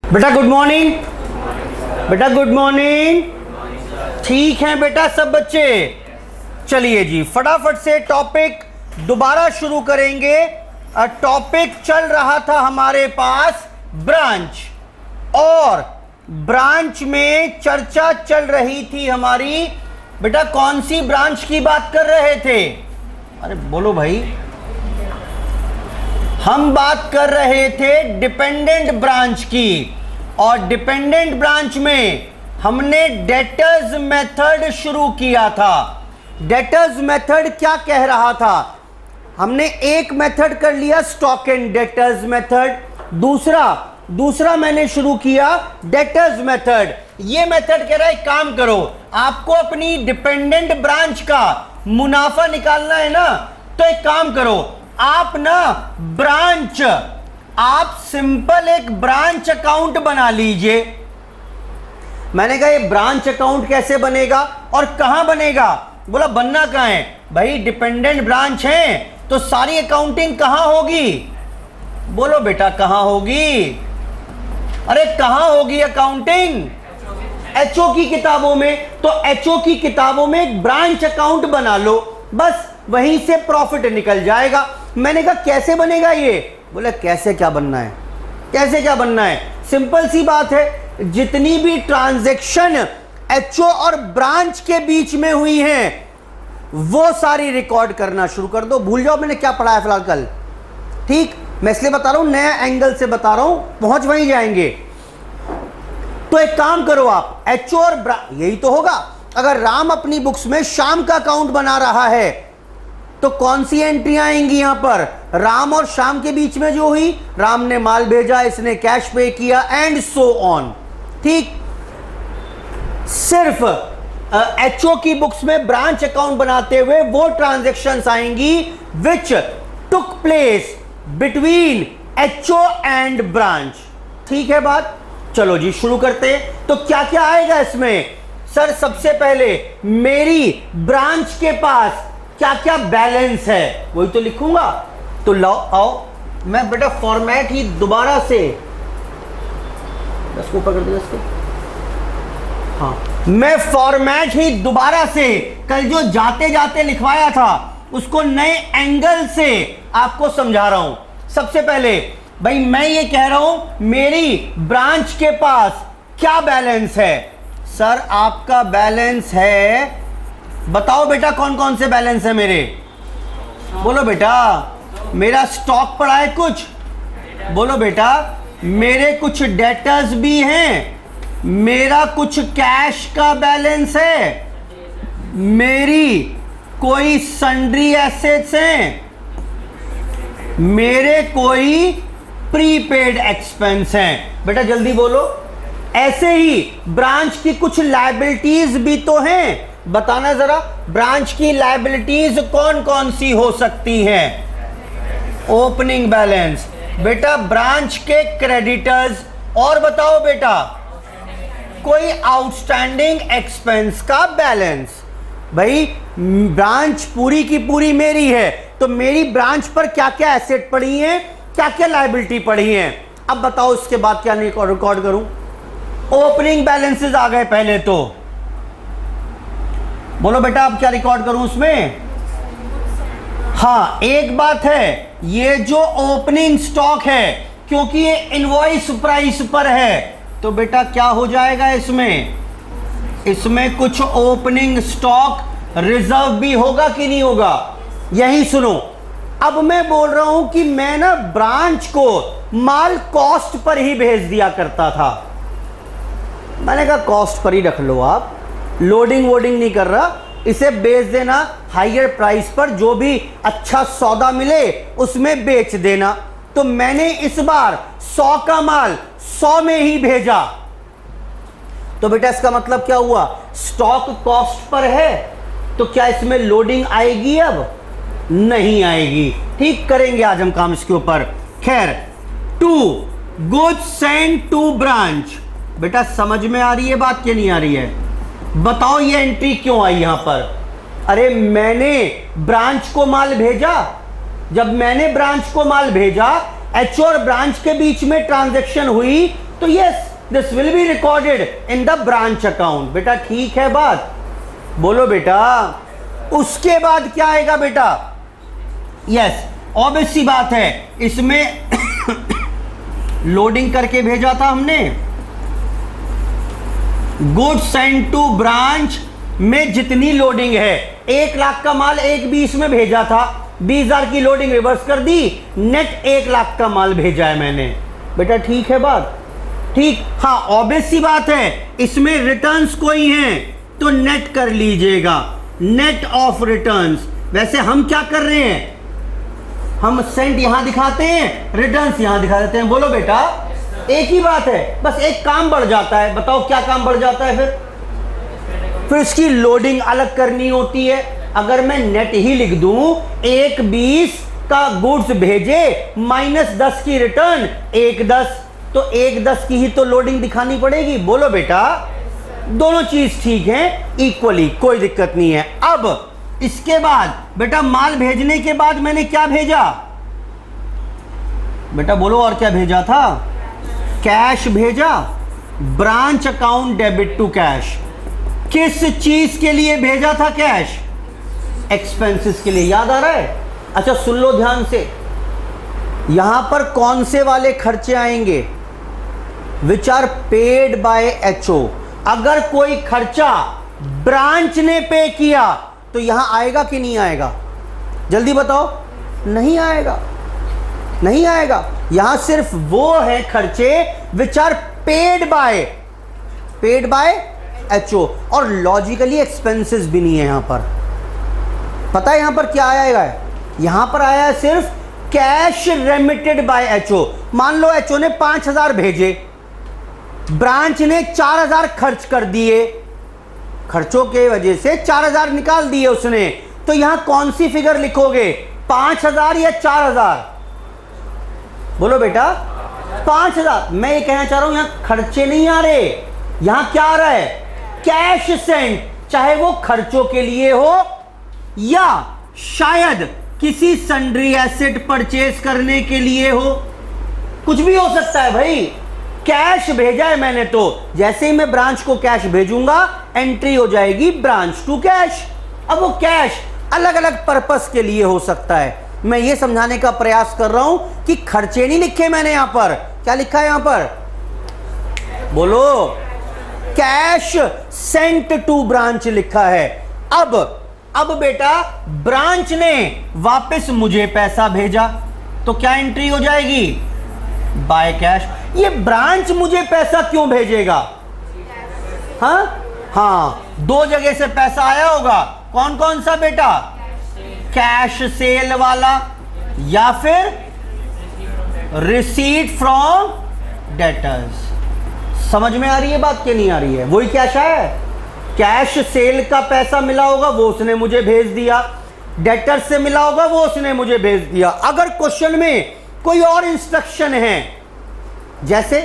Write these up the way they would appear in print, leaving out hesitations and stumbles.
बेटा good morning. बेटा good morning. ठीक है बेटा सब बच्चे। चलिए जी फटाफट से टॉपिक दोबारा शुरू करेंगे। टॉपिक चल रहा था हमारे पास ब्रांच, और ब्रांच में चर्चा चल रही थी हमारी। बेटा कौन सी ब्रांच की बात कर रहे थे? अरे बोलो भाई। हम बात कर रहे थे डिपेंडेंट ब्रांच की, और डिपेंडेंट ब्रांच में हमने डेटर्स मेथड शुरू किया था। डेटर्स मेथड क्या कह रहा था? हमने एक मेथड कर लिया स्टॉक एंड डेटर्स मेथड, दूसरा मैंने शुरू किया डेटर्स मेथड। ये मेथड कह रहा है काम करो, आपको अपनी डिपेंडेंट ब्रांच का मुनाफा निकालना है ना, तो एक काम करो, आप ना ब्रांच, आप सिंपल एक ब्रांच अकाउंट बना लीजिए। मैंने कहा ये ब्रांच अकाउंट कैसे बनेगा और कहां बनेगा? बोला बनना कहां है भाई, डिपेंडेंट ब्रांच है तो सारी अकाउंटिंग कहां होगी? बोलो बेटा कहां होगी? अरे कहां होगी अकाउंटिंग? एचओ की किताबों में। तो एचओ की किताबों में एक ब्रांच अकाउंट बना लो, बस वहीं से प्रॉफिट निकल जाएगा। मैंने कहा कैसे बनेगा ये? बोले कैसे क्या बनना है, कैसे क्या बनना है? सिंपल सी बात है, जितनी भी ट्रांजैक्शन एचओ और ब्रांच के बीच में हुई हैं वो सारी रिकॉर्ड करना शुरू कर दो। भूल जाओ मैंने क्या पढ़ा है फिलहाल कल। ठीक, मैं इसलिए बता रहा हूं, नया एंगल से बता रहा हूं, पहुंच वहीं जाएंगे। तो एक काम करो आप, एचओ और यही तो होगा। अगर राम अपनी बुक्स में शाम का अकाउंट बना रहा है तो कौन सी एंट्रियां आएंगी यहां पर? राम और शाम के बीच में जो हुई, राम ने माल भेजा, इसने कैश पे किया, एंड सो ऑन। ठीक, सिर्फ एचओ की बुक्स में ब्रांच अकाउंट बनाते हुए वो ट्रांजैक्शंस आएंगी which took place between HO and branch. ठीक है बात? चलो जी शुरू करते हैं। तो क्या क्या आएगा इसमें? सर सबसे पहले मेरी ब्रांच के पास क्या क्या बैलेंस है वही तो लिखूंगा। तो लो आओ, मैं बेटा फॉर्मेट ही दोबारा से इसको पकड़ दिया इसको। हाँ, मैं फॉर्मेट ही दोबारा से कल जो जाते जाते लिखवाया था उसको नए एंगल से आपको समझा रहा हूं। सबसे पहले भाई मैं ये कह रहा हूं मेरी ब्रांच के पास क्या बैलेंस है? सर आपका बैलेंस है, बताओ बेटा कौन कौन से बैलेंस है मेरे? बोलो बेटा। मेरा स्टॉक पड़ा है कुछ? बोलो बेटा। मेरे कुछ डेटर्स भी हैं, मेरा कुछ कैश का बैलेंस है, मेरी कोई सन्ड्री एसेट्स हैं, मेरे कोई प्रीपेड एक्सपेंस हैं। बेटा जल्दी बोलो। ऐसे ही ब्रांच की कुछ लायबिलिटीज भी तो हैं, बताना जरा। ब्रांच की लायबिलिटीज कौन कौन सी हो सकती हैं? ओपनिंग बैलेंस, बेटा ब्रांच के क्रेडिटर्स, और बताओ बेटा कोई आउटस्टैंडिंग एक्सपेंस का बैलेंस। भाई ब्रांच पूरी की पूरी मेरी है तो मेरी ब्रांच पर क्या क्या एसेट पड़ी हैं, क्या क्या लायबिलिटी पड़ी हैं। अब बताओ इसके बाद क्या रिकॉर्ड करूं? ओपनिंग बैलेंसेस आ गए पहले तो। बोलो बेटा अब क्या रिकॉर्ड करूं उसमें? हाँ एक बात है, ये जो ओपनिंग स्टॉक है क्योंकि ये इनवॉइस प्राइस पर है तो बेटा क्या हो जाएगा इसमें? इसमें कुछ ओपनिंग स्टॉक रिजर्व भी होगा कि नहीं होगा? यही सुनो। अब मैं बोल रहा हूं कि मैं ना ब्रांच को माल कॉस्ट पर ही भेज दिया करता था। मैंने कहा कॉस्ट पर ही रख लो आप, लोडिंग वोडिंग नहीं कर रहा, इसे बेच देना हाइयर प्राइस पर, जो भी अच्छा सौदा मिले उसमें बेच देना। तो मैंने इस बार 100 का माल 100 में ही भेजा। तो बेटा इसका मतलब क्या हुआ? स्टॉक कॉस्ट पर है तो क्या इसमें लोडिंग आएगी? अब नहीं आएगी। ठीक, करेंगे आज हम काम इसके ऊपर। खैर, 2 गुड्स सेंड टू ब्रांच। बेटा समझ में आ रही है बात कि नहीं आ रही है? बताओ ये एंट्री क्यों आई यहां पर? अरे मैंने ब्रांच को माल भेजा, जब मैंने ब्रांच को माल भेजा एच और ब्रांच के बीच में ट्रांजैक्शन हुई तो yes this will be recorded in the branch account. बेटा ठीक है बात, बोलो बेटा। उसके बाद क्या आएगा बेटा? यस ऑब्वियस सी बात है, इसमें लोडिंग करके भेजा था हमने। गुड्स सेंड टू ब्रांच में जितनी लोडिंग है, 1 लाख का माल 1.20 में भेजा था, 20,000 की लोडिंग रिवर्स कर दी, नेट 1 लाख का माल भेजा है मैंने। बेटा ठीक है बात, ठीक। हाँ ऑब्वियस सी बात है, इसमें रिटर्न्स कोई हैं तो नेट कर लीजिएगा, नेट ऑफ रिटर्न्स। वैसे हम क्या कर रहे हैं, हम सेंट यहां दिखाते हैं, रिटर्न्स यहां दिखा देते हैं। बोलो बेटा एक ही बात है, बस एक काम बढ़ जाता है। बताओ क्या काम बढ़ जाता है? फिर इसकी लोडिंग अलग करनी होती है। अगर मैं नेट ही लिख दूं, 1.20 का गुड्स भेजे -10 की रिटर्न 1.10, तो 1.10 की ही तो लोडिंग दिखानी पड़ेगी। बोलो बेटा दोनों चीज ठीक है इक्वली, कोई दिक्कत नहीं है। अब इसके बाद बेटा माल भेजने के बाद मैंने क्या भेजा? बेटा बोलो और क्या भेजा था? कैश भेजा, branch account debit to cash. किस चीज के लिए भेजा था कैश? एक्सपेंसेस के लिए। याद आ रहा है? अच्छा सुन लो ध्यान से, यहां पर कौन से वाले खर्चे आएंगे? Which are paid by HO. अगर कोई खर्चा ब्रांच ने पे किया तो यहां आएगा कि नहीं आएगा? जल्दी बताओ। नहीं आएगा, नहीं आएगा। यहां सिर्फ वो है खर्चे which are paid by HO, और लॉजिकली एक्सपेंसेस भी नहीं है यहां पर। पता है यहां पर क्या आएगा? यहां पर आया है सिर्फ कैश रेमिटेड बाय एचओ। मान लो एचओ ने 5,000 भेजे, ब्रांच ने 4,000 खर्च कर दिए, खर्चों के वजह से 4,000 निकाल दिए उसने, तो यहां कौन सी फिगर लिखोगे? 5,000 या 4,000? बोलो बेटा 5,000। मैं ये कहना चाह रहा हूं यहां खर्चे नहीं आ रहे, यहां क्या आ रहा है? कैश सेंट, चाहे वो खर्चों के लिए हो या शायद किसी सन्ड्री एसेट परचेज करने के लिए हो, कुछ भी हो सकता है भाई। कैश भेजा है मैंने, तो जैसे ही मैं ब्रांच को कैश भेजूंगा एंट्री हो जाएगी ब्रांच टू कैश। अब वो कैश अलग अलग पर्पस के लिए हो सकता है। मैं ये समझाने का प्रयास कर रहा हूं कि खर्चे नहीं लिखे मैंने यहां पर। क्या लिखा है यहां पर? बोलो कैश सेंट टू ब्रांच लिखा है। अब बेटा ब्रांच ने वापस मुझे पैसा भेजा तो क्या एंट्री हो जाएगी? By cash. ये ब्रांच मुझे पैसा क्यों भेजेगा? हाँ 2 जगह से पैसा आया होगा। कौन कौन सा बेटा? कैश सेल वाला या फिर रिसीट फ्रॉम डेटर्स। समझ में आ रही है बात कि नहीं आ रही है? वही कैश है, कैश सेल का पैसा मिला होगा वो उसने मुझे भेज दिया, डेटर से मिला होगा वो उसने मुझे भेज दिया। अगर क्वेश्चन में कोई और इंस्ट्रक्शन है, जैसे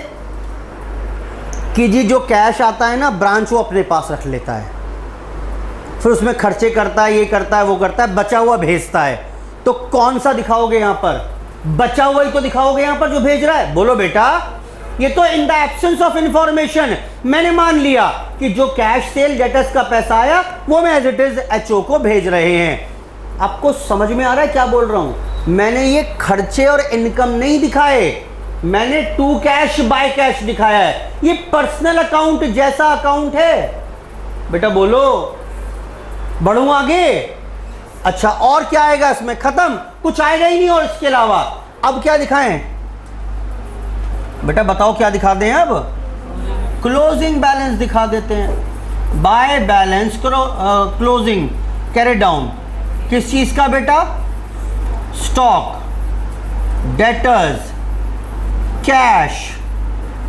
कि जी जो कैश आता है ना ब्रांच वो अपने पास रख लेता है, फिर उसमें खर्चे करता है, ये करता है वो करता है, बचा हुआ भेजता है, तो कौन सा दिखाओगे यहां पर? बचा हुआ ही तो दिखाओगे यहां पर जो भेज रहा है। बोलो बेटा ये तो in the absence of information मैंने मान लिया कि जो कैश सेल डेटर्स का पैसा आया वो मैं एज इट इज एचओ को भेज रहे हैं। आपको समझ में आ रहा है क्या बोल रहा हूं? मैंने ये खर्चे और इनकम नहीं दिखाए, मैंने टू कैश बाय कैश दिखाया है। ये पर्सनल अकाउंट जैसा अकाउंट है बेटा। बोलो बढ़ूं आगे? अच्छा और क्या आएगा इसमें? खत्म, कुछ आएगा ही नहीं और इसके अलावा। अब क्या दिखाएं बेटा? बताओ क्या दिखा दें? अब क्लोजिंग बैलेंस दिखा देते हैं। By balance closing carry down किस चीज का बेटा? Stock, debtors, cash,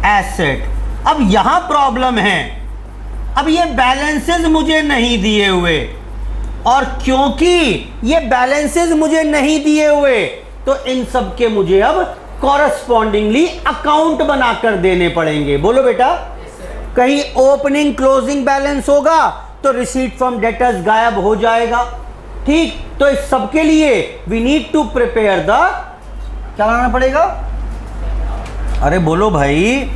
asset. अब यहां प्रॉब्लम है, अब ये बैलेंसेस मुझे नहीं दिए हुए, और क्योंकि ये बैलेंसेस मुझे नहीं दिए हुए तो इन सब के मुझे अब कॉरस्पॉन्डिंगली अकाउंट बनाकर देने पड़ेंगे। बोलो बेटा कहीं ओपनिंग क्लोजिंग बैलेंस होगा तो रिसीट फ्रॉम डेटर्स गायब हो जाएगा। ठीक, तो इस सब के लिए we need to prepare the, क्या लाना पड़ेगा? अरे बोलो भाई,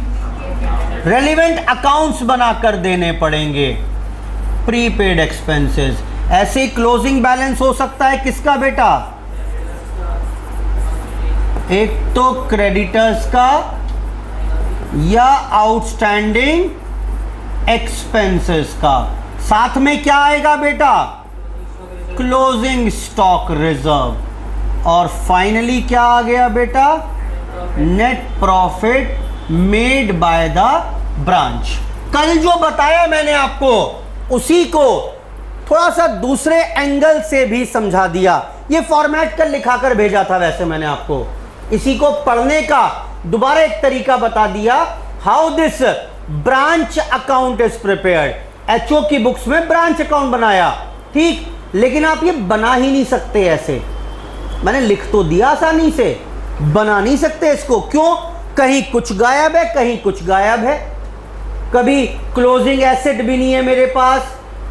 रेलिवेंट अकाउंट्स बनाकर देने पड़ेंगे, प्रीपेड एक्सपेंसेस। ऐसे ही क्लोजिंग बैलेंस हो सकता है किसका बेटा, एक तो क्रेडिटर्स का या आउटस्टैंडिंग एक्सपेंसेस का। साथ में क्या आएगा बेटा, क्लोजिंग स्टॉक रिजर्व। और फाइनली क्या आ गया बेटा, net profit made by the branch. कल जो बताया मैंने आपको उसी को थोड़ा सा दूसरे एंगल से भी समझा दिया। ये फॉर्मेट कर लिखा कर भेजा था वैसे मैंने आपको, इसी को पढ़ने का दोबारा एक तरीका बता दिया, how this branch account is prepared. HO की बुक्स में ब्रांच अकाउंट बनाया, ठीक, लेकिन आप ये बना ही नहीं सकते ऐसे। मैंने लिख तो दिया आसानी से, बना नहीं सकते इसको। क्यों, कहीं कुछ गायब है, कहीं कुछ गायब है। कभी क्लोजिंग एसेट भी नहीं है मेरे पास,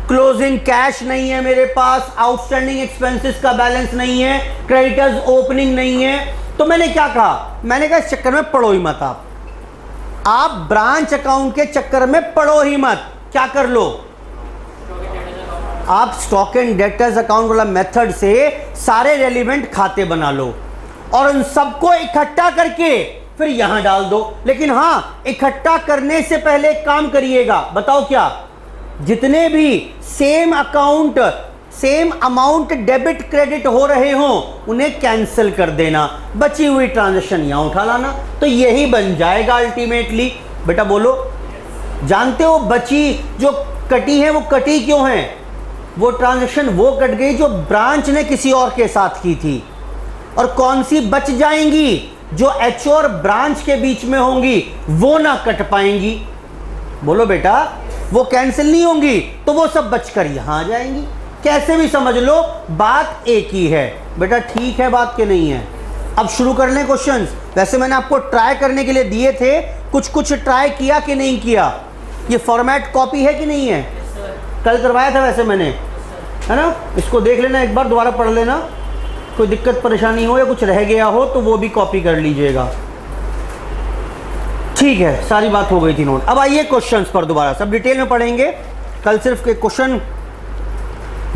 क्लोजिंग कैश नहीं है मेरे पास, आउटस्टैंडिंग एक्सपेंसेस का बैलेंस नहीं है, क्रेडिटर्स ओपनिंग नहीं है। तो मैंने क्या कहा, मैंने कहा इस चक्कर में पढ़ो ही मत। आप ब्रांच अकाउंट के चक्कर में पढ़ो ही मत। क्या कर लो, आप स्टॉक एंड डेटर्स अकाउंट वाला मेथड से सारे रेलिवेंट खाते बना लो और उन सबको इकट्ठा करके फिर यहां डाल दो। लेकिन हां, इकट्ठा करने से पहले एक काम करिएगा, बताओ क्या, जितने भी सेम अमाउंट डेबिट क्रेडिट हो रहे हों उन्हें कैंसिल कर देना, बची हुई ट्रांजैक्शन यहां उठा लाना, तो यही बन जाएगा अल्टीमेटली। बेटा बोलो, जानते हो बची जो कटी है वो कटी क्यों है, वो ट्रांजैक्शन वो कट गई जो ब्रांच ने किसी और के साथ की थी, और कौन सी बच जाएंगी जो एचओ और ब्रांच के बीच में होंगी वो ना कट पाएंगी। बोलो बेटा, वो कैंसिल नहीं होंगी तो वो सब बचकर यहां आ जाएंगी। कैसे भी समझ लो, बात एक ही है। बेटा ठीक है बात के नहीं है। अब शुरू कर लें क्वेश्चंस। वैसे मैंने आपको ट्राई करने के लिए दिए थे, कुछ ट्राई किया कि नहीं किया। ये फॉर्मेट कॉपी है कि नहीं है, कल करवाया था वैसे मैंने, है ना। इसको देख लेना एक बार, दोबारा पढ़ लेना, कोई दिक्कत परेशानी हो या कुछ रह गया हो तो वो भी कॉपी कर लीजिएगा। ठीक है, सारी बात हो गई थी नोट। अब आइए क्वेश्चंस पर दोबारा, सब डिटेल में पढ़ेंगे। कल सिर्फ के क्वेश्चन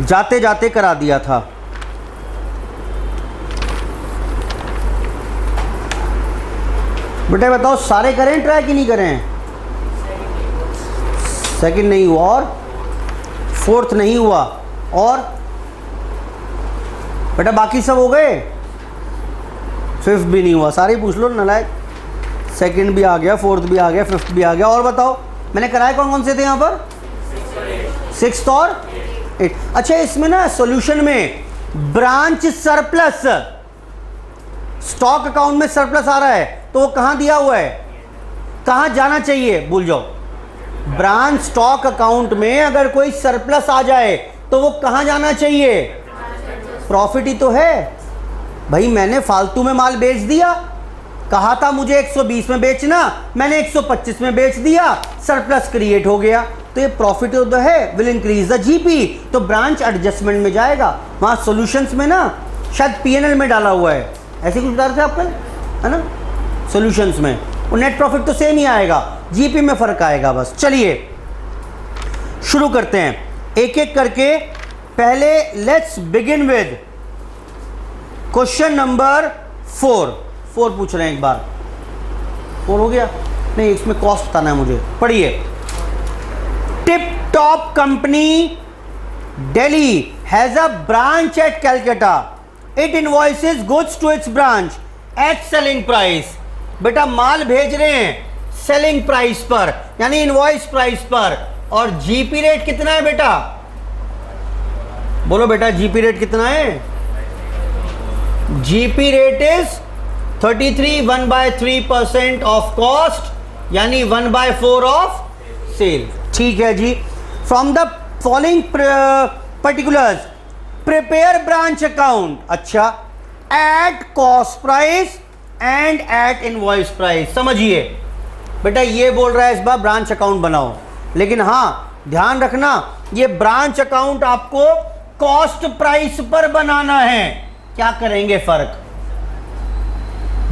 जाते जाते करा दिया था। बेटा बताओ, सारे करें ट्राई कि नहीं करें, सेकंड नहीं हुआ और फोर्थ नहीं हुआ, और बेटा बाकी सब हो गए, फिफ्थ भी नहीं हुआ, सारे पूछ लो नालायक। सेकंड भी आ गया, फोर्थ भी आ गया, फिफ्थ भी आ गया, और बताओ मैंने कराए कौन कौन से थे यहाँ पर, सिक्स्थ और एट। अच्छा, इसमें ना सॉल्यूशन में ब्रांच सरप्लस, स्टॉक अकाउंट में सरप्लस आ रहा है तो वो कहां दिया हुआ है, कहां जाना चाहिए, भूल जाओ। ब्रांच स्टॉक अकाउंट में अगर कोई सरप्लस आ जाए तो वो कहां जाना चाहिए, प्रॉफिट ही तो है भाई। मैंने फालतू में माल बेच दिया, कहा था मुझे 120 में बेचना, मैंने 125 में बेच दिया, सरप्लस क्रिएट हो गया, तो ये प्रॉफिट तो है, विल इंक्रीज द जीपी, तो ब्रांच एडजस्टमेंट में जाएगा। वहां सॉल्यूशंस में ना शायद पीएनएल में डाला हुआ है, ऐसे कुछ बता रहे थे आप कल, है ना। सॉल्यूशंस में वो नेट प्रॉफिट तो सेम ही आएगा, जीपी में फर्क आएगा बस। चलिए शुरू करते हैं एक एक करके। पहले let's begin with question number 4 पूछ रहे हैं एक बार। 4 हो गया, नहीं इसमें कॉस्ट बताना है मुझे, पढ़िए। Tip Top company Delhi has a branch at Calcutta, it invoices goods to its branch at selling price. बेटा माल भेज रहे हैं सेलिंग प्राइस पर, यानी इनवॉइस प्राइस पर, और जीपी रेट कितना है बेटा, बोलो बेटा जीपी रेट कितना है, GP rate is 33 1/3% of cost, यानी 1/4 ऑफ सेल। ठीक है जी। From the following particulars prepare branch account, अच्छा, at cost price and at invoice price. समझिए बेटा ये बोल रहा है इस बार ब्रांच अकाउंट बनाओ, लेकिन हां ध्यान रखना ये ब्रांच अकाउंट आपको कॉस्ट प्राइस पर बनाना है। क्या करेंगे फर्क,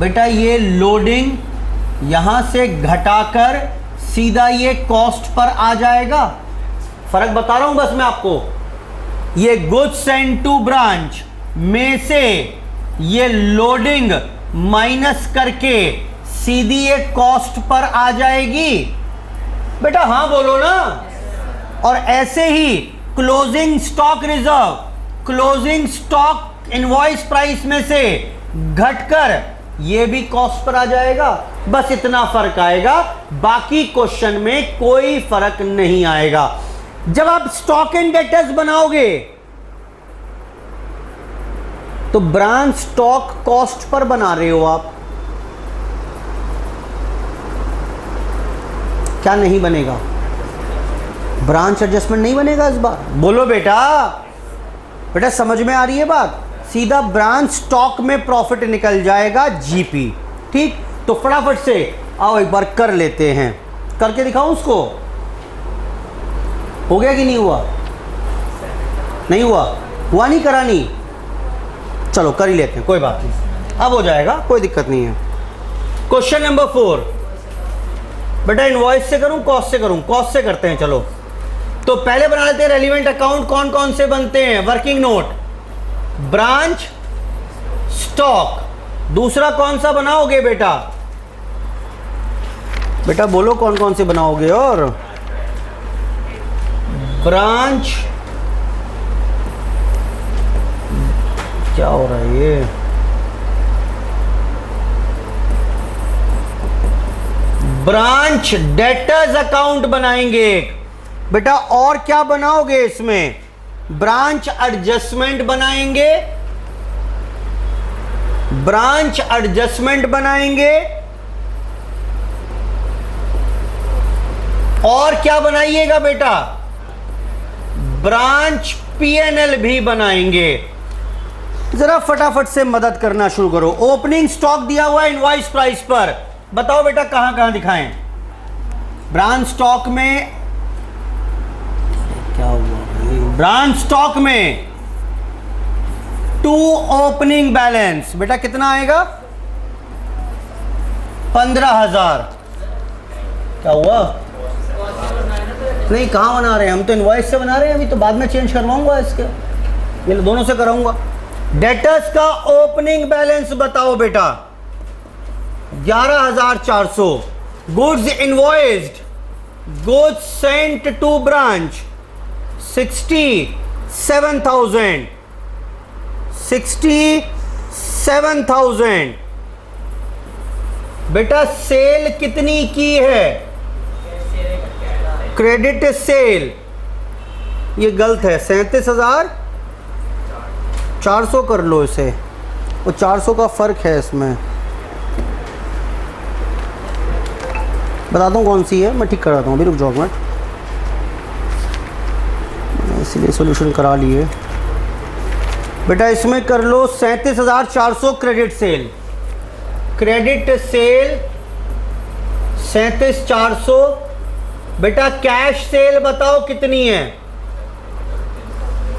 बेटा ये लोडिंग यहां से घटाकर सीधा ये कॉस्ट पर आ जाएगा। फर्क बता रहा हूं बस मैं आपको। ये गुड्स सेंट टू ब्रांच में से ये लोडिंग माइनस करके सीधी ये कॉस्ट पर आ जाएगी। बेटा हाँ बोलो ना। और ऐसे ही closing stock reserve, closing stock invoice price में से घटकर ये भी कॉस्ट पर आ जाएगा। बस इतना फर्क आएगा, बाकी क्वेश्चन में कोई फर्क नहीं आएगा। जब आप स्टॉक एंड डेटर्स बनाओगे तो ब्रांच स्टॉक कॉस्ट पर बना रहे हो आप, क्या नहीं बनेगा? ब्रांच एडजस्टमेंट नहीं बनेगा इस बार? बोलो बेटा। बेटा समझ में आ रही है बात? सीधा ब्रांच स्टॉक में प्रॉफिट निकल जाएगा जीपी। ठीक, तो फटाफट से आओ एक बार कर लेते हैं। करके दिखाऊं उसको? हो गया कि नहीं हुआ? नहीं हुआ? हुआ नहीं, करा नहीं? चलो कर ही लेते हैं, कोई बात नहीं, अब हो जाएगा, कोई दिक्कत नहीं है। Question number 4। बेटा इनवॉइस से करूं कॉस्ट से करूं? कॉस्ट से करते हैं। चलो तो पहले बना लेते हैं रेलिवेंट अकाउंट। कौन कौन से बनते हैं? Working note, branch stock. दूसरा कौन सा बनाओगे बेटा? बेटा बोलो कौन कौन से बनाओगे? और ब्रांच, क्या हो रहा है ये? ब्रांच डेटर्स अकाउंट बनाएंगे बेटा। और क्या बनाओगे इसमें? ब्रांच एडजस्टमेंट बनाएंगे, ब्रांच एडजस्टमेंट बनाएंगे। और क्या बनाइएगा बेटा? ब्रांच पीएनएल भी बनाएंगे। जरा फटाफट से मदद करना शुरू करो। ओपनिंग स्टॉक दिया हुआ है इनवॉइस प्राइस पर, बताओ बेटा कहां कहां दिखाएं? ब्रांच स्टॉक में क्या हुआ? ब्रांच स्टॉक में टू ओपनिंग बैलेंस बेटा कितना आएगा? 15,000। क्या हुआ? नहीं, कहां बना रहे हैं हम? तो इनवॉइस से बना रहे हैं अभी, तो बाद में चेंज करवाऊंगा इसके, ये दोनों से कराऊंगा। डेटर्स का ओपनिंग बैलेंस बताओ बेटा। 11,400। Goods invoiced, goods sent to branch 67,000। 67,000। बेटा सेल कितनी की है? क्रेडिट सेल ये गलत है, 37,400 कर लो इसे, वो 400 का फर्क है इसमें। बताता हूँ कौन सी है, मैं ठीक कराता हूँ, अभी रुक जाओ मिनट, इसलिए सॉल्यूशन करा लिए। बेटा इसमें कर लो 37,400 क्रेडिट सेल। Credit sale 37,400। बेटा कैश सेल बताओ कितनी है?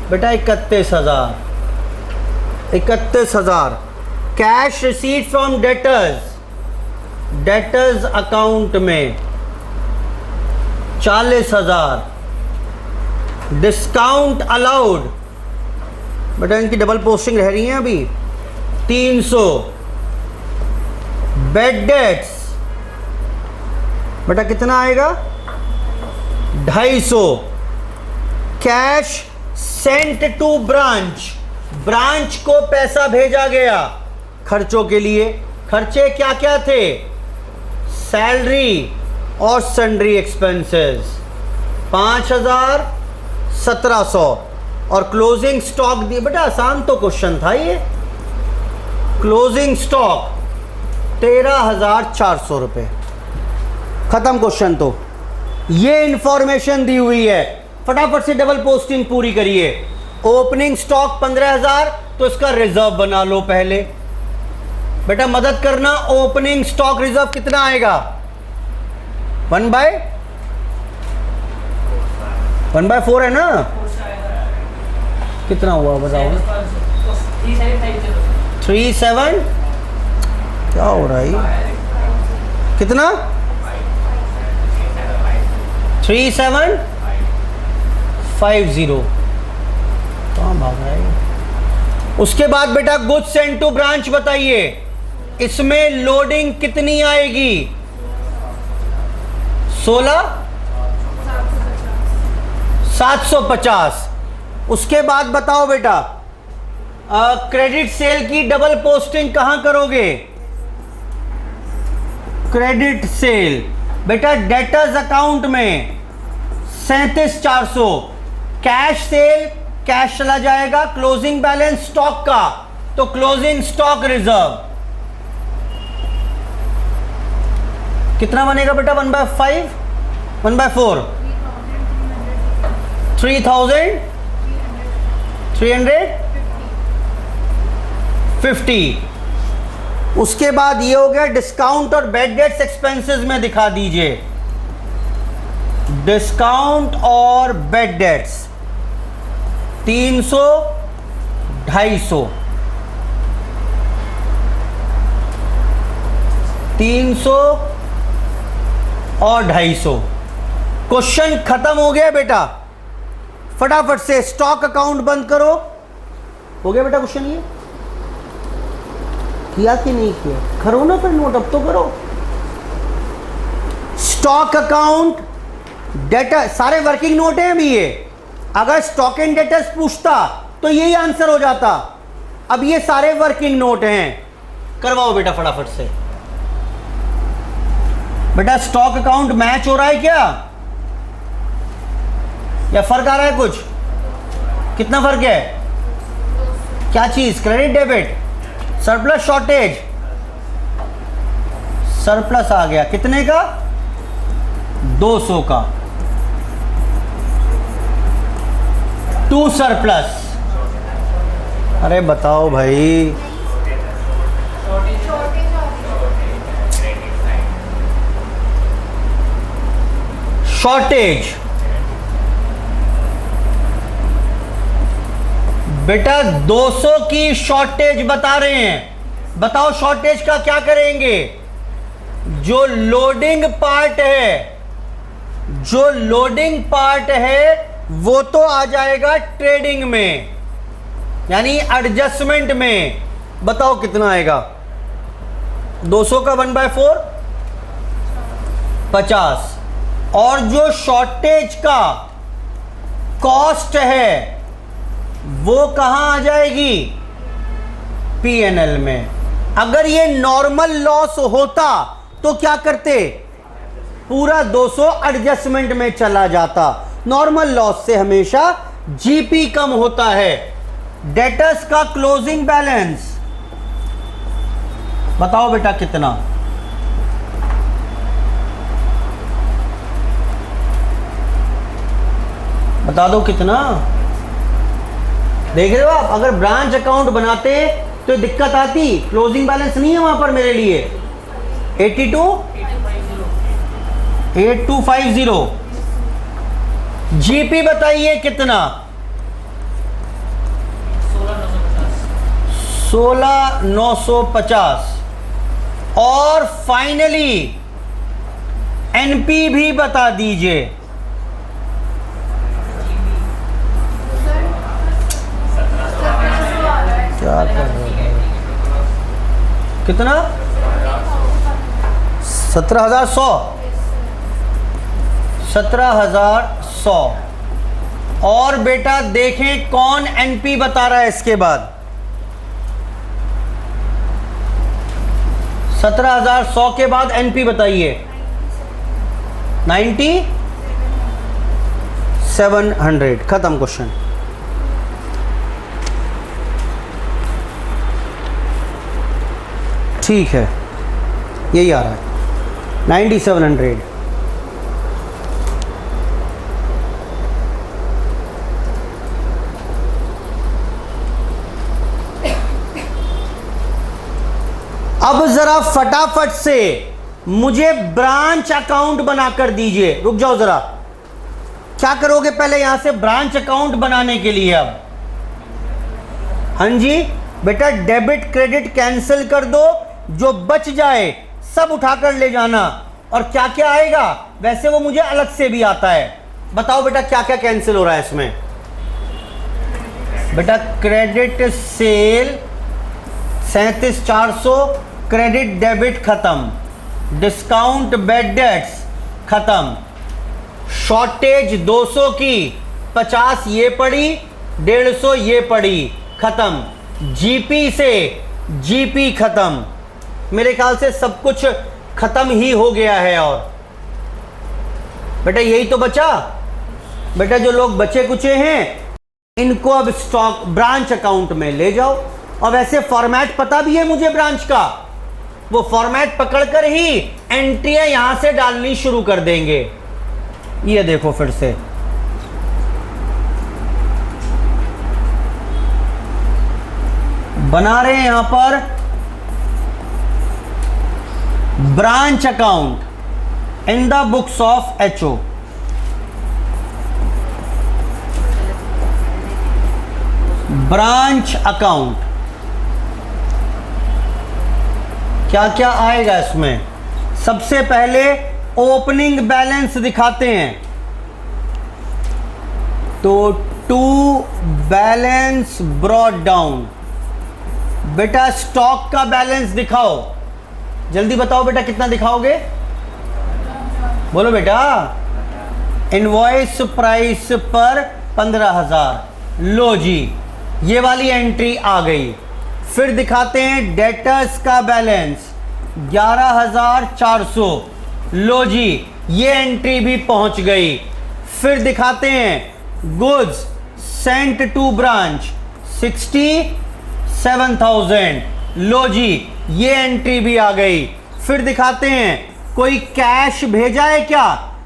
बेटा 31,000। 31,000। Cash receipt from debtors, debtors account में 40,000। डिस्काउंट अलाउड बेटा इनकी डबल पोस्टिंग रह रही है अभी, 300। बेड डेट्स बेटा कितना आएगा? 250। Cash sent to branch, branch को पैसा भेजा गया खर्चों के लिए। खर्चे क्या क्या थे? सैलरी और सन्ड्री एक्सपेंसेस 5,000, 1,700। और क्लोजिंग स्टॉक दिए बेटा, आसान तो क्वेश्चन था ये। क्लोजिंग स्टॉक 13,400 रुपए। खत्म क्वेश्चन। तो ये इंफॉर्मेशन दी हुई है, फटाफट से डबल पोस्टिंग पूरी करिए। ओपनिंग स्टॉक 15,000, तो इसका रिजर्व बना लो पहले। बेटा मदद करना, ओपनिंग स्टॉक रिजर्व कितना आएगा? 1/4 है ना? कितना हुआ बताओ? 37। क्या हो रहा है? कितना? 3750। कहाँ भाग रहा है? उसके बाद बेटा गुड्स सेंड टू ब्रांच बताइए, इसमें लोडिंग कितनी आएगी? 16,750। उसके बाद बताओ बेटा क्रेडिट सेल की डबल पोस्टिंग कहां करोगे? क्रेडिट सेल बेटा डेटर्स अकाउंट में 37,400। कैश सेल, कैश चला जाएगा, क्लोजिंग बैलेंस स्टॉक का, तो क्लोजिंग स्टॉक रिजर्व कितना बनेगा बेटा? 1/5, 1/4, 3,350। उसके बाद ये हो गया डिस्काउंट और बैड डेट्स एक्सपेंसेस में दिखा दीजिए। डिस्काउंट और बैड डेट्स 300, 250, 300 और 250। क्वेश्चन खत्म हो गया बेटा। फटाफट से स्टॉक अकाउंट बंद करो। हो गया बेटा क्वेश्चन? ये किया कि नहीं किया? करो ना फिर नोट, अब तो करो। स्टॉक अकाउंट, डेटा, सारे वर्किंग नोट हैं अभी ये। अगर स्टॉक एंड डेटर्स पूछता तो यही आंसर हो जाता। अब ये सारे वर्किंग नोट हैं, करवाओ बेटा फटाफट से। बेटा स्टॉक अकाउंट मैच हो रहा है क्या, या फर्क आ रहा है कुछ? कितना फर्क है? क्या चीज? Credit debit, surplus shortage, surplus आ गया कितने का? 200 का। To surplus. अरे बताओ भाई, शॉर्टेज बेटा 200 की शॉर्टेज बता रहे हैं। बताओ शॉर्टेज का क्या करेंगे? जो लोडिंग पार्ट है, जो लोडिंग पार्ट है वो तो आ जाएगा ट्रेडिंग में, यानी एडजस्टमेंट में। बताओ कितना आएगा? 200 का 1/4 50। और जो शॉर्टेज का कॉस्ट है वो कहां आ जाएगी? पीएनएल में। अगर ये नॉर्मल लॉस होता तो क्या करते? पूरा 200 एडजस्टमेंट में चला जाता। नॉर्मल लॉस से हमेशा जीपी कम होता है। डेटर्स का क्लोजिंग बैलेंस बताओ बेटा कितना? बता दो कितना? देख रहे हो आप, अगर ब्रांच अकाउंट बनाते तो दिक्कत आती। क्लोजिंग बैलेंस नहीं है वहां पर मेरे लिए। 8250। जीपी बताइए कितना? 16,950। और फाइनली एनपी भी बता दीजिए। क्या कर रहे हो? कितना? 17,100। 17,100। और बेटा देखें कौन एनपी बता रहा है इसके बाद। 17,100 के बाद एनपी बताइए। 9700। खत्म क्वेश्चन। ठीक है, यही आ रहा है 9700। अब जरा फटाफट से मुझे ब्रांच अकाउंट बनाकर दीजिए। रुक जाओ जरा, क्या करोगे पहले यहां से ब्रांच अकाउंट बनाने के लिए? अब हाँ जी बेटा, डेबिट क्रेडिट कैंसिल कर दो, जो बच जाए सब उठाकर ले जाना। और क्या क्या आएगा, वैसे वो मुझे अलग से भी आता है। बताओ बेटा क्या क्या कैंसिल हो रहा है इसमें। बेटा क्रेडिट सेल 37,400, क्रेडिट डेबिट खत्म, डिस्काउंट बैड डेट्स खत्म, शॉर्टेज 200 की 50 ये पड़ी, 150 ये पड़ी, खत्म। जीपी से जीपी खत्म। मेरे ख्याल से सब कुछ खत्म ही हो गया है। और बेटा यही तो बचा। बेटा जो लोग बचे कुचे हैं इनको अब स्टॉक ब्रांच अकाउंट में ले जाओ। और वैसे फॉर्मेट पता भी है मुझे ब्रांच का, वो फॉर्मेट पकड़कर ही एंट्रियां यहां से डालनी शुरू कर देंगे। ये देखो फिर से बना रहे हैं यहां पर branch account in the books of HO. Branch account क्या क्या आएगा इसमें। सबसे पहले ओपनिंग बैलेंस दिखाते हैं, तो टू बैलेंस ब्रॉट डाउन। बेटा स्टॉक का बैलेंस दिखाओ, जल्दी बताओ बेटा कितना दिखाओगे, बोलो बेटा। इनवॉइस प्राइस पर 15,000, लो जी ये वाली एंट्री आ गई। फिर दिखाते हैं डेटर्स का बैलेंस 11,400, लो जी ये एंट्री भी पहुंच गई। फिर दिखाते हैं गुड्स सेंट टू ब्रांच 67,000, लो जी ये एंट्री भी आ गई। फिर दिखाते हैं कोई कैश भेजा है क्या,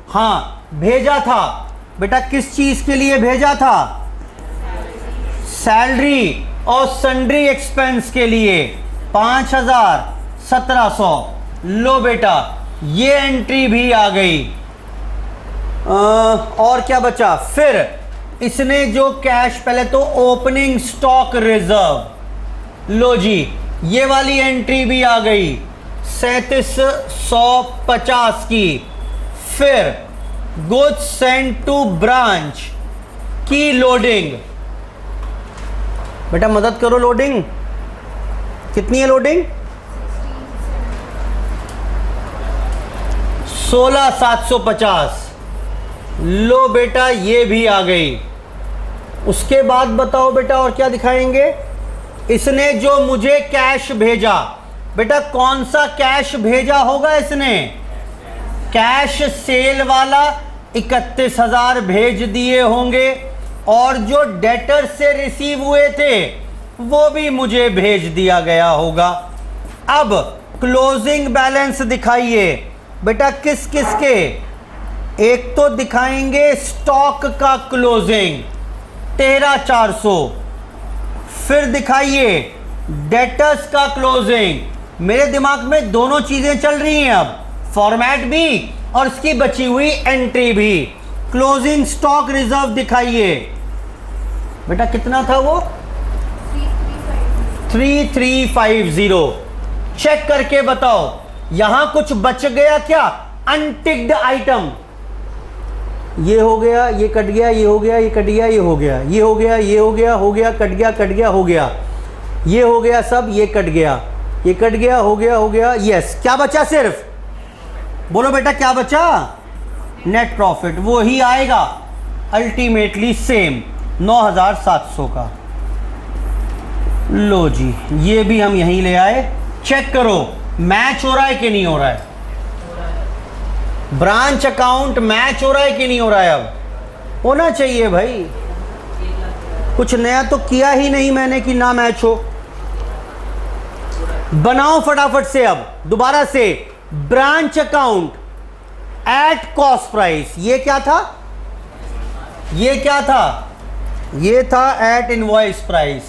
हाँ भेजा था। बेटा किस चीज के लिए भेजा था, सैलरी और सन्ड्री एक्सपेंस के लिए 5,1700, लो बेटा ये एंट्री भी आ गई। और क्या बचा, फिर इसने जो कैश, पहले तो ओपनिंग स्टॉक रिजर्व, लो जी ये वाली एंट्री भी आ गई 3750 की। फिर गुड्स सेंट टू ब्रांच की लोडिंग, बेटा मदद करो, लोडिंग कितनी है, लोडिंग 16,750, लो बेटा ये भी आ गई। उसके बाद बताओ बेटा और क्या दिखाएंगे। इसने जो मुझे कैश भेजा, बेटा कौन सा कैश भेजा होगा इसने, कैश सेल वाला 31,000 भेज दिए होंगे, और जो डेटर से रिसीव हुए थे वो भी मुझे भेज दिया गया होगा। अब क्लोजिंग बैलेंस दिखाइए बेटा, किस किस के। एक तो दिखाएंगे स्टॉक का क्लोजिंग 13,400, फिर दिखाइए डेटर्स का क्लोजिंग। मेरे दिमाग में दोनों चीजें चल रही हैं अब, फॉर्मेट भी और इसकी बची हुई एंट्री भी। क्लोजिंग स्टॉक रिजर्व दिखाइए बेटा, कितना था वो 3350। चेक करके बताओ यहां कुछ बच गया क्या, अनटिक्ड आइटम। ये हो गया, ये कट गया, ये हो गया, ये कट गया, ये हो गया, ये हो गया, ये हो गया, हो गया, कट गया, कट गया, हो गया, ये हो गया, सब ये कट गया, ये कट गया, हो गया, हो गया। यस, क्या बचा, सिर्फ बोलो बेटा क्या बचा, नेट प्रॉफिट। वो ही आएगा अल्टीमेटली सेम 9,700 का। लो जी ये भी हम यहीं ले आए। चेक करो मैच हो रहा है कि नहीं हो रहा है, ब्रांच अकाउंट मैच हो रहा है कि नहीं हो रहा है। अब होना चाहिए भाई, कुछ नया तो किया ही नहीं मैंने कि ना मैच हो। बनाओ फटाफट से अब दोबारा से branch account eight cost price. ये क्या था, ये क्या था, ये था एट इनवॉइस प्राइस।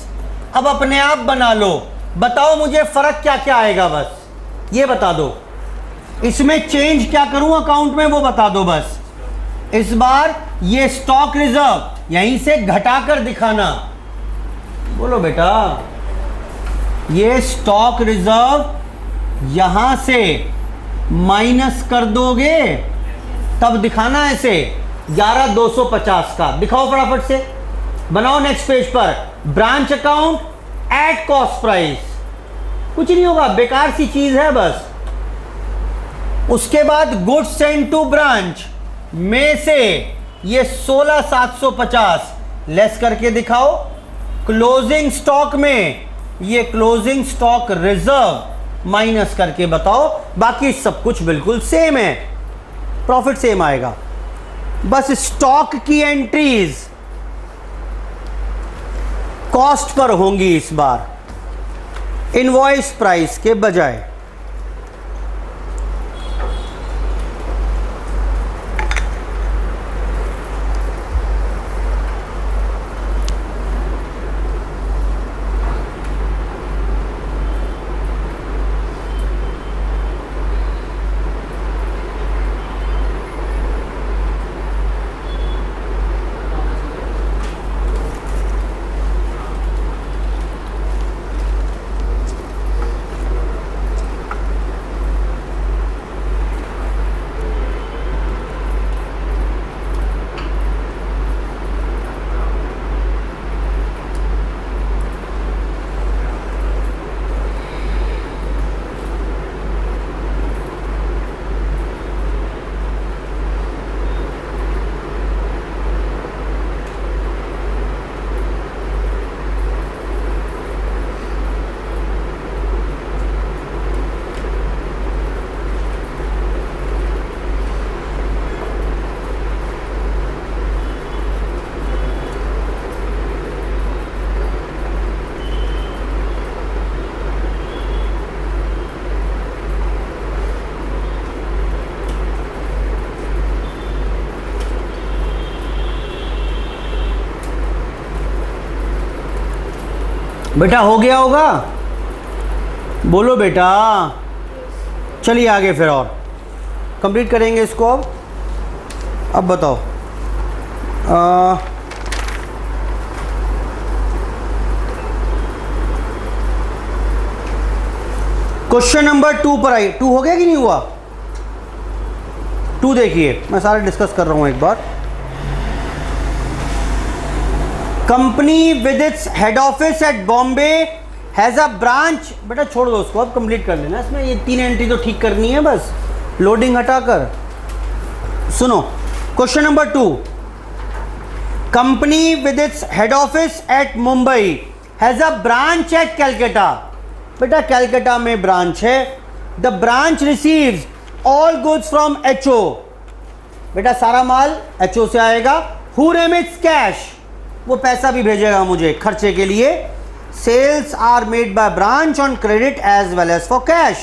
अब अपने आप बना लो, बताओ मुझे फर्क क्या क्या आएगा, बस ये बता दो। इसमें चेंज क्या करूं अकाउंट में वो बता दो बस। इस बार ये स्टॉक रिजर्व यहीं से घटाकर दिखाना, बोलो बेटा। ये स्टॉक रिजर्व यहां से माइनस कर दोगे तब दिखाना ऐसे 11,250 का दिखाओ फटाफट से, बनाओ नेक्स्ट पेज पर। Branch account eight cost price, कुछ नहीं होगा, बेकार सी चीज है बस। उसके बाद गुड्स सेंड टू ब्रांच में से ये 16,750 लेस करके दिखाओ। क्लोजिंग स्टॉक में ये क्लोजिंग स्टॉक रिजर्व माइनस करके बताओ। बाकी सब कुछ बिल्कुल सेम है, प्रॉफिट सेम आएगा, बस स्टॉक की एंट्रीज कॉस्ट पर होंगी इस बार इनवॉइस प्राइस के बजाय। बेटा हो गया होगा, बोलो बेटा। चलिए आगे फिर और कंप्लीट करेंगे इसको। अब बताओ, क्वेश्चन नंबर 2 पर आई। 2 हो गया कि नहीं हुआ? 2 देखिए, मैं सारा डिस्कस कर रहा हूं एक बार। Company with its head office at Bombay has a branch. बेटा छोड़ दो उसको, अब कंप्लीट कर लेना। इसमें ये 3 एंट्री तो ठीक करनी है बस, लोडिंग हटाकर। सुनो question number 2, company with its head office eight Mumbai has a branch at Calcutta. बेटा कैलकाटा में ब्रांच है। The branch receives all goods from HO. बेटा सारा माल एचओ से आएगा। हु रेमिट्स कैश, वो पैसा भी भेजेगा मुझे खर्चे के लिए। Sales are made by branch on credit as well as for cash.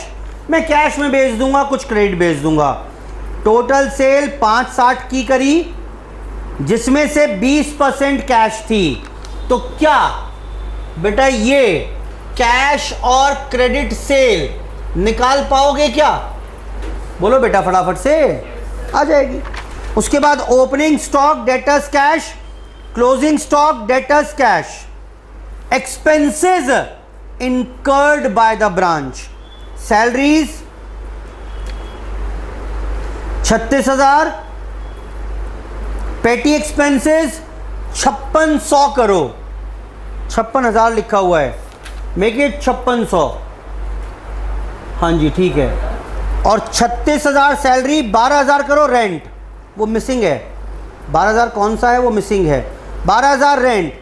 मैं कैश में भेज दूंगा, कुछ क्रेडिट भेज दूंगा। टोटल सेल 560 की करी, जिसमें से 20% कैश थी। तो क्या बेटा ये कैश और क्रेडिट सेल निकाल पाओगे क्या? बोलो बेटा फटाफट से, आ जाएगी। उसके बाद opening stock debtors cash, closing stock debtors cash, expenses incurred by the branch, salaries 36,000, पेटी एक्सपेंसेस 5600 करो। 56,000 लिखा हुआ है, मेक इट 5600। हाँ जी ठीक है। और 36,000 सैलरी, 12,000 करो रेंट, वो मिसिंग है। 12,000 कौन सा है, वो मिसिंग है। 12,000 रेंट।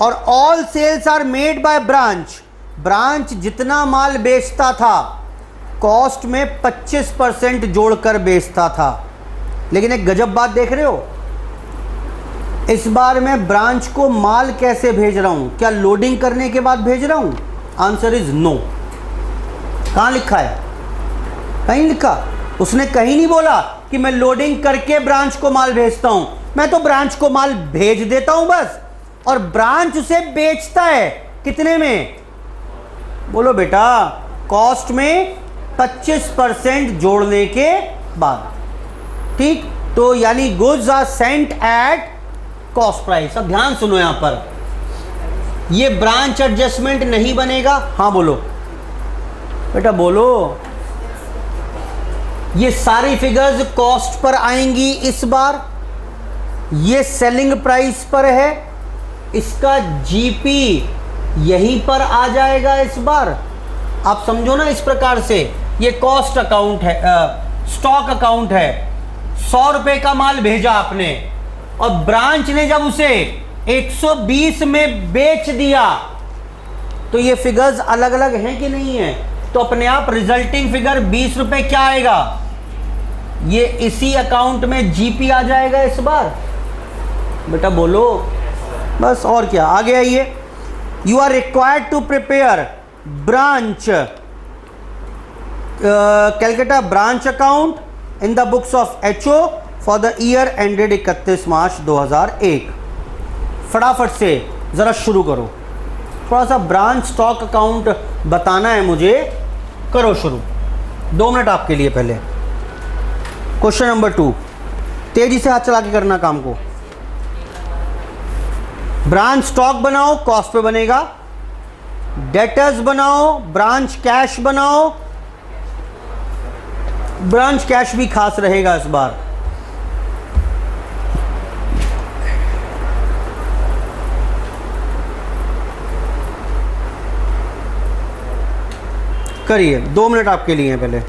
और all sales are made by branch. Branch जितना माल बेचता था कॉस्ट में 25% जोड़कर बेचता था। लेकिन एक गजब बात देख रहे हो, इस बार मैं ब्रांच को माल कैसे भेज रहा हूं? क्या लोडिंग करने के बाद भेज रहा हूं? Answer is no. कहां लिखा है? कहीं लिखा? उसने कहीं नहीं बोला कि मैं लोडिंग करके ब्रांच को माल भेजता हूं। मैं तो ब्रांच को माल भेज देता हूं बस, और ब्रांच उसे बेचता है। कितने में? बोलो बेटा, कॉस्ट में 25% जोड़ने के बाद। ठीक, तो यानी goods are sent at cost price. अब ध्यान सुनो, यहां पर ये ब्रांच एडजस्टमेंट नहीं बनेगा। हाँ बोलो बेटा, बोलो। ये सारी फिगर्स कॉस्ट पर आएंगी इस बार, ये सेलिंग प्राइस पर है, इसका जीपी यहीं पर आ जाएगा इस बार। आप समझो ना इस प्रकार से, ये कॉस्ट अकाउंट है, स्टॉक अकाउंट है। 100 रुपए का माल भेजा आपने और ब्रांच ने जब उसे 120 में बेच दिया, तो ये फिगर्स अलग अलग हैं कि नहीं है? तो अपने आप रिजल्टिंग फिगर 20 रुपए क्या आएगा, ये इसी अकाउंट में जीपी आ जाएगा इस बार। बेटा बोलो बस, और क्या। आगे आइए। You are required to prepare branch Calcutta branch account in the books of HO for the year ended 31 March 2001। फटाफट से ज़रा शुरू करो, थोड़ा सा ब्रांच स्टॉक अकाउंट बताना है मुझे, करो शुरू। 2 मिनट आपके लिए। पहले क्वेश्चन नंबर 2, तेजी से हाथ चला के करना काम को। ब्रांच स्टॉक बनाओ, कॉस्ट पे बनेगा। डेटर्स बनाओ, ब्रांच कैश बनाओ। ब्रांच कैश भी खास रहेगा इस बार। करिए, 2 मिनट आपके लिए हैं पहले।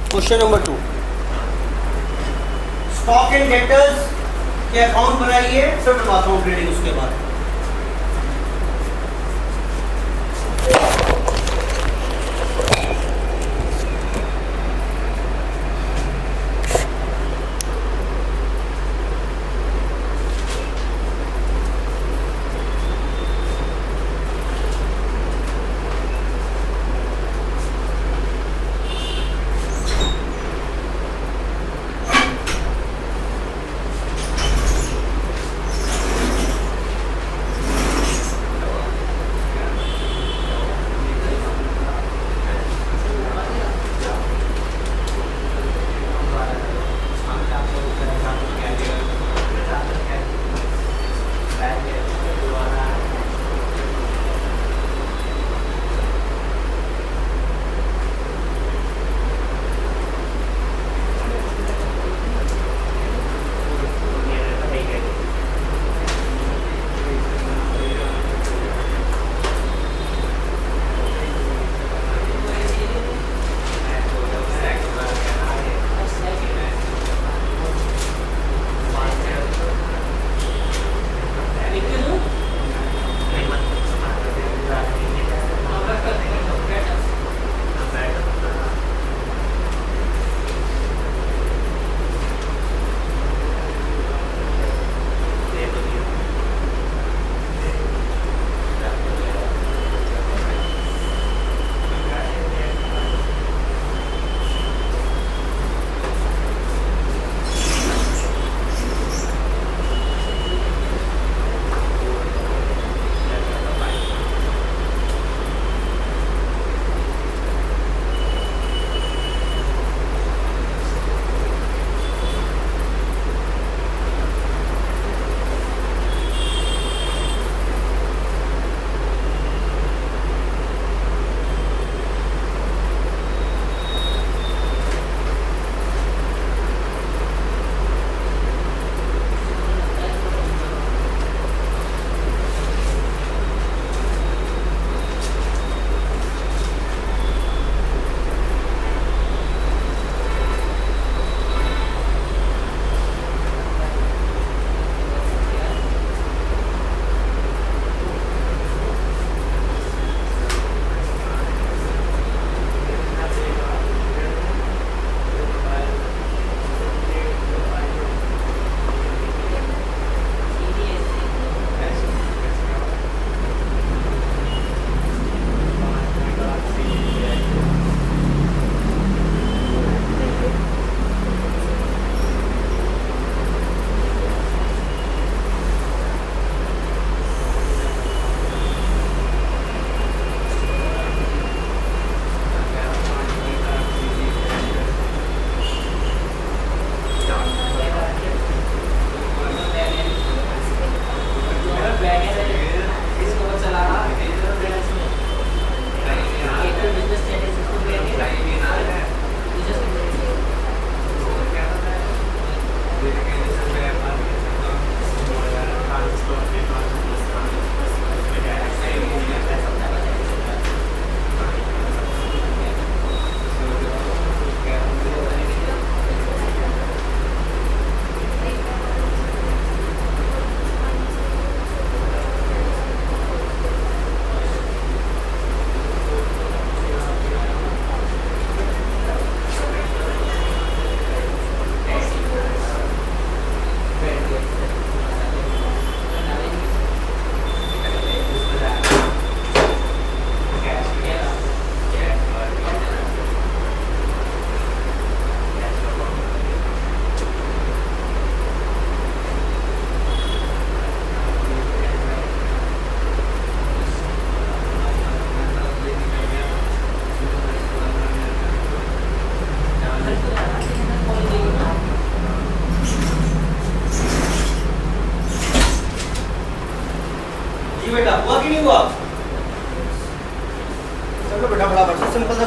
Question number 2, stock and debtors के अकाउंट बनाइए, फिर मैं बात हूँ ट्रेडिंग उसके बाद।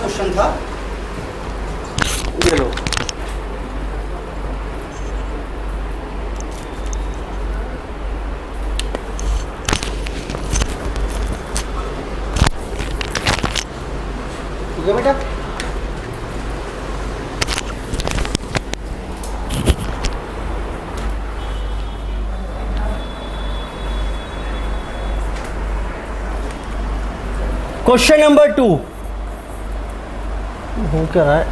क्वेश्चन था, ये लो। ठीक है बेटा, क्वेश्चन नंबर 2 हो क्या रहा है?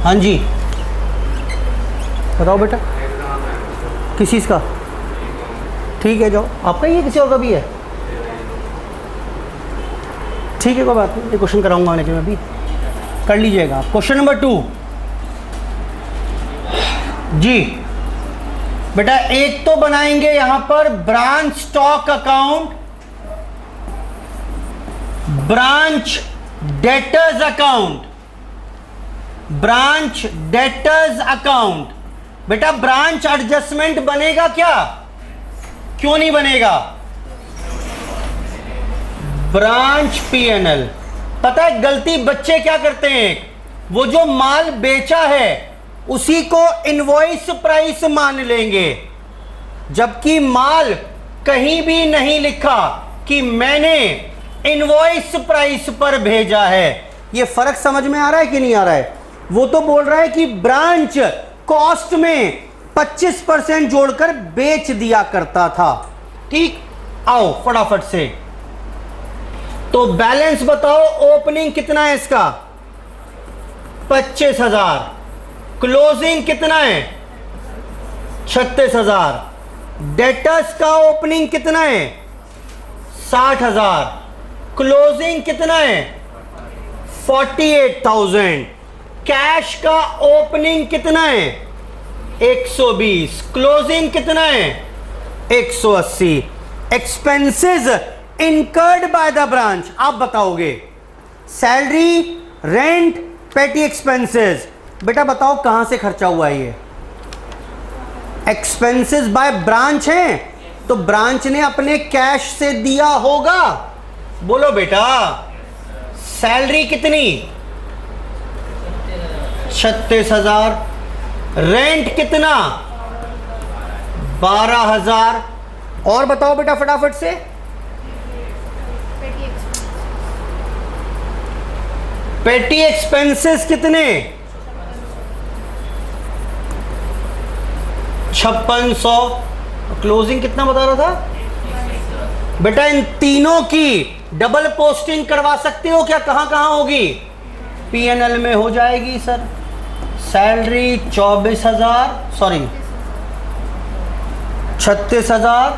हाँ जी बताओ बेटा, किस चीज़ का? ठीक है जाओ, आपका ही है किसी और का भी है? ठीक है कोई बात नहीं, ये क्वेश्चन कराऊंगा आने के, मैं भी कर लीजिएगा। क्वेश्चन नंबर 2 जी बेटा, एक तो बनाएंगे यहां पर branch stock account, branch debtors account, branch debtors account. बेटा ब्रांच एडजस्टमेंट बनेगा क्या? क्यों नहीं बनेगा? Branch PNL. पता है गलती बच्चे क्या करते हैं, वो जो माल बेचा है उसी को इनवॉइस प्राइस मान लेंगे, जबकि माल कहीं भी नहीं लिखा कि मैंने इनवॉइस प्राइस पर भेजा है। ये फर्क समझ में आ रहा है कि नहीं आ रहा है? वो तो बोल रहा है कि ब्रांच कॉस्ट में 25% जोड़कर बेच दिया करता था। ठीक, आओ फटाफट से, तो बैलेंस बताओ, ओपनिंग कितना है इसका? 25,000। क्लोजिंग कितना है? 36,000। डेटर्स का ओपनिंग कितना है? 60,000। क्लोजिंग कितना है? 48,000। कैश का ओपनिंग कितना है? 120। क्लोजिंग कितना है? 180। Expenses incurred by the branch, आप बताओगे। सैलरी, रेंट, पेटी एक्सपेंसेस। बेटा बताओ कहां से खर्चा हुआ है ये? एक्सपेंसेस बाय ब्रांच है, तो ब्रांच ने अपने कैश से दिया होगा। बोलो बेटा, सैलरी कितनी? 36,000। रेंट कितना? 12,000। और बताओ बेटा फटाफट से। पेटी एक्सपेंसेस कितने? 5600। क्लोजिंग कितना बता रहा था बेटा? इन तीनों की डबल पोस्टिंग करवा सकते हो क्या? कहां कहां होगी? पीएनएल में हो जाएगी sir. Salary 24,000, sorry 36,000।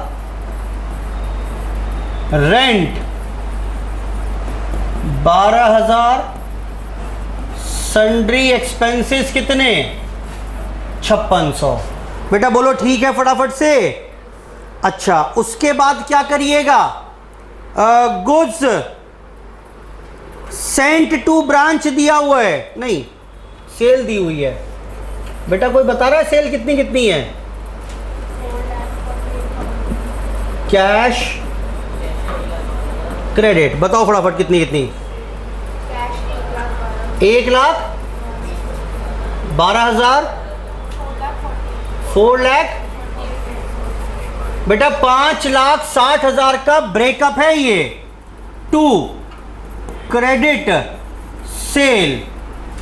Rent 12,000। Sundry expenses कितने? 5600। बेटा बोलो ठीक है फटाफट से। अच्छा, उसके बाद क्या करिएगा? गुड्स सेंट टू ब्रांच दिया हुआ है, नहीं सेल दी हुई है। बेटा कोई बता रहा है सेल कितनी कितनी है? कैश, क्रेडिट, बताओ फटाफट कितनी कितनी? 1,12,000। 4 लाख। बेटा 5,60,000 का ब्रेकअप है ये। 2 क्रेडिट सेल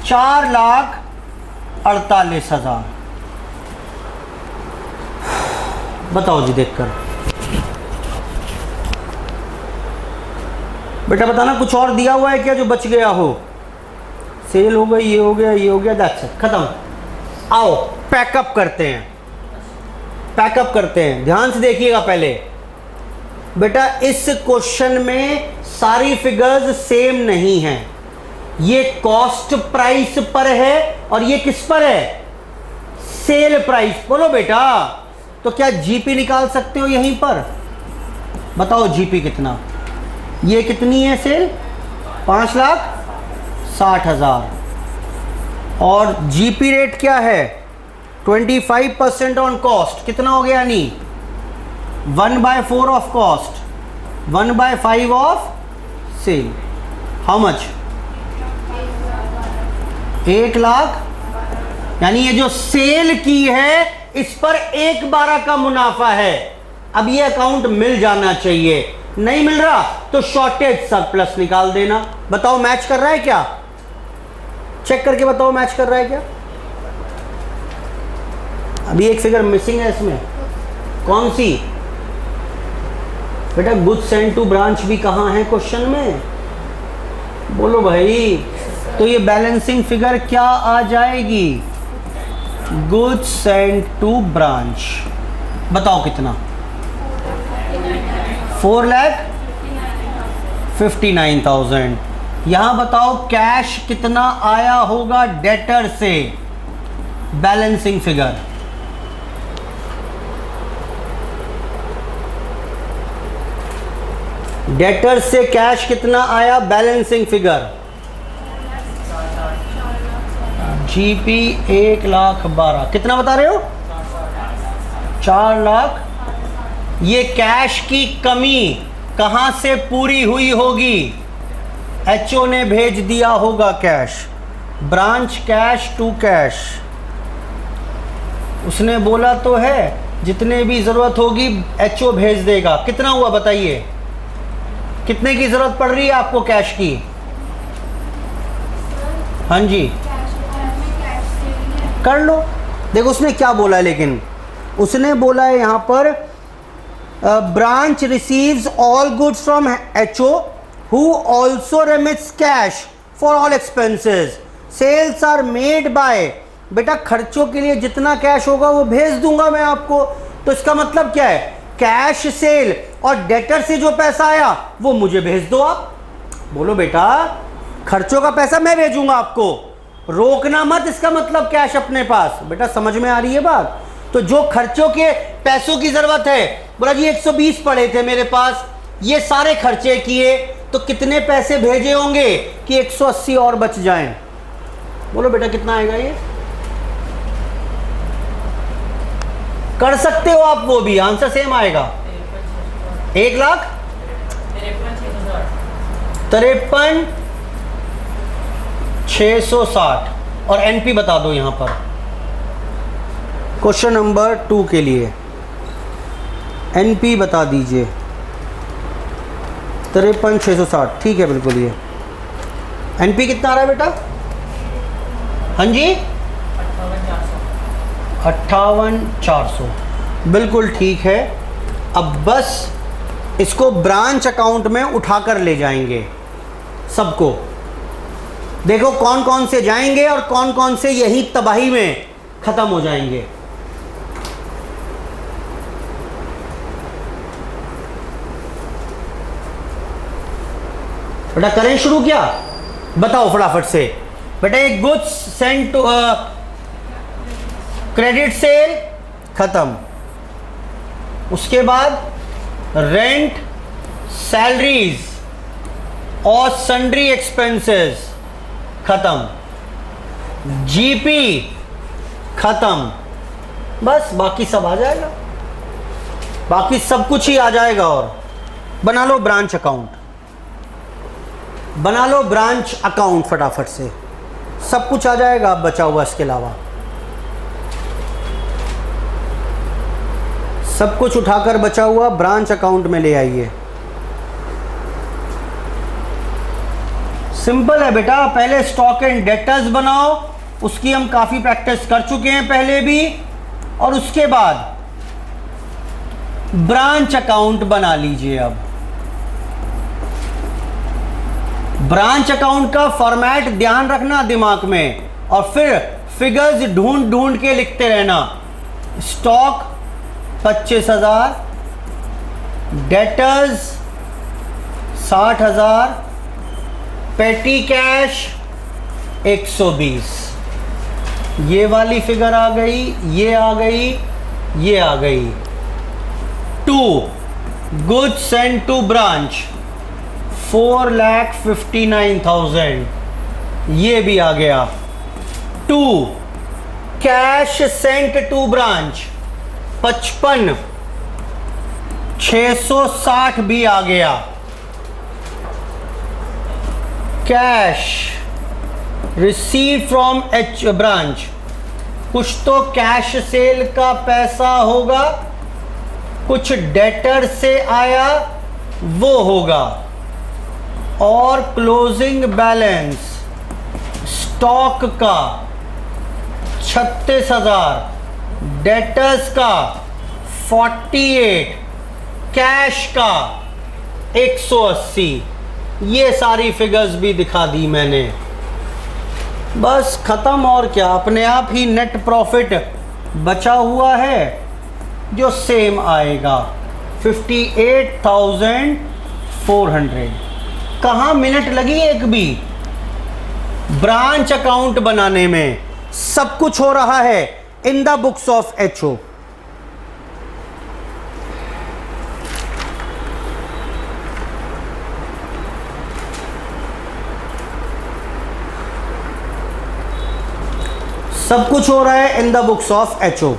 4,48,000। बताओ जी देखकर। बेटा बताना कुछ और दिया हुआ है क्या जो बच गया हो? सेल हो गई, ये हो गया, ये हो गया, दैट्स इट, खत्म। आओ पैकअप करते हैं, पैकअप करते हैं। ध्यान से देखिएगा पहले। बेटा इस क्वेश्चन में सारी फिगर्स सेम नहीं हैं। ये कॉस्ट प्राइस पर है और ये किस पर है? Sale price. बोलो बेटा, तो क्या जीपी निकाल सकते हो यहीं पर? बताओ जीपी कितना? ये कितनी है सेल? 5,60,000। और जीपी रेट क्या है? 25% ऑन कॉस्ट। कितना हो गया यानी 1/4 of cost, 1/5 of sale. How much? 1 lakh. यानी ये जो सेल की है इस पर 1/12 का मुनाफा है। अब ये अकाउंट मिल जाना चाहिए, नहीं मिल रहा तो शॉर्टेज सरप्लस निकाल देना। बताओ मैच कर रहा है क्या? चेक करके बताओ मैच कर रहा है क्या? अभी एक फिगर मिसिंग है इसमें। कौन सी बेटा? गुड्स सेंड टू ब्रांच भी कहाँ है क्वेश्चन में? बोलो भाई। तो ये बैलेंसिंग फिगर क्या आ जाएगी? Goods send to branch. बताओ कितना? 4,59,000। यहां बताओ कैश कितना आया होगा डेटर से? बैलेंसिंग फिगर डेटर से कैश कितना आया? Balancing figure GP 1,12,000। कितना बता रहे हो? 4 लाख। ये कैश की कमी कहां से पूरी हुई होगी? एचओ ने भेज दिया होगा cash. Branch cash to cash. उसने बोला तो है जितने भी जरूरत होगी एचओ भेज देगा। कितना हुआ बताइए? कितने की जरूरत पड़ रही है आपको कैश की? हाँ जी कर लो। देखो उसने क्या बोला है, लेकिन उसने बोला है यहां पर branch receives all goods from HO who also remits cash for all expenses. Sales are made by. बेटा खर्चों के लिए जितना कैश होगा वो भेज दूंगा मैं आपको। तो इसका मतलब क्या है? कैश सेल और डेटर से जो पैसा आया वो मुझे भेज दो आप। बोलो बेटा खर्चों का पैसा मैं भेजूंगा आपको, रोकना मत। इसका मतलब कैश अपने पास। बेटा समझ में आ रही है बात? तो जो खर्चों के पैसों की जरूरत है, बोला जी 120 पड़े थे मेरे पास, ये सारे खर्चे किए तो कितने पैसे भेजे होंगे कि 180 और बच जाएं? बोलो बेटा कितना आएगा? ये कर सकते हो आप, वो भी आंसर सेम आएगा। 1,53,660। और एनपी बता दो यहां पर क्वेश्चन नंबर 2 के लिए। एनपी बता दीजिए। 53,660 ठीक है बिल्कुल। ये एनपी कितना आ रहा है बेटा? हाँ जी 58,400 बिल्कुल ठीक है। अब बस इसको ब्रांच अकाउंट में उठाकर ले जाएंगे सबको। देखो कौन कौन से जाएंगे और कौन कौन से यही तबाही में खत्म हो जाएंगे। बेटा करें शुरू क्या? बताओ फटाफट से। बेटा एक goods send to credit sale खत्म। उसके बाद रेंट, सैलरीज और सन्ड्री एक्सपेंसेस खत्म। जीपी खत्म। बस बाकी सब आ जाएगा, बाकी सब कुछ ही आ जाएगा। और बना लो ब्रांच अकाउंट, बना लो ब्रांच अकाउंट फटाफट से, सब कुछ आ जाएगा। अब बचा हुआ इसके अलावा सब कुछ उठाकर बचा हुआ ब्रांच अकाउंट में ले आइए। सिंपल है बेटा। पहले स्टॉक एंड डेटर्स बनाओ, उसकी हम काफ़ी प्रैक्टिस कर चुके हैं पहले भी। और उसके बाद ब्रांच अकाउंट बना लीजिए। अब ब्रांच अकाउंट का फॉर्मेट ध्यान रखना दिमाग में, और फिर फिगर्स ढूंढ ढूंढ के लिखते रहना। स्टॉक 25,000, डेटर्स 60,000, पेटी कैश 120। ये वाली फिगर आ गई, ये आ गई, ये आ गई। 2 गुड्स सेंड टू ब्रांच 4,59,000, ये भी आ गया। To cash sent to branch 55, 660 भी आ गया। Cash receive from H branch, कुछ तो कैश सेल का पैसा होगा, कुछ डेटर से आया वो होगा, और क्लोजिंग बैलेंस स्टॉक का 36,000, डेटर्स का 48, कैश का 180। ये सारी फिगर्स भी दिखा दी मैंने, बस ख़त्म। और क्या, अपने आप ही नेट प्रॉफिट बचा हुआ है जो सेम आएगा 58,400। कहाँ मिनट लगी एक भी? ब्रांच अकाउंट बनाने में सब कुछ हो रहा है इन द बुक्स ऑफ एचओ। सब कुछ हो रहा है इन द बुक्स ऑफ एचओ।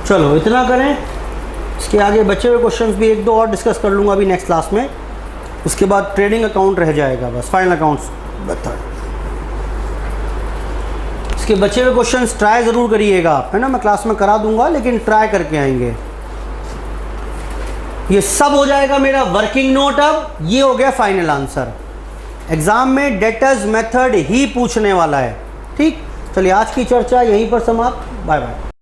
चलो इतना करें, इसके आगे बचे हुए क्वेश्चंस भी एक दो और डिस्कस कर लूँगा अभी नेक्स्ट क्लास में। उसके बाद ट्रेडिंग अकाउंट रह जाएगा, बस फाइनल अकाउंट्स बता। इसके बचे हुए क्वेश्चंस ट्राई ज़रूर करिएगा आप, है ना। मैं क्लास में करा दूंगा लेकिन ट्राई करके आएंगे। ये सब हो जाएगा मेरा वर्किंग नोट। अब ये हो गया फाइनल आंसर। एग्जाम में डेटर्स मेथड ही पूछने वाला है, ठीक। चलिए आज की चर्चा यहीं पर समाप्त। Bye bye.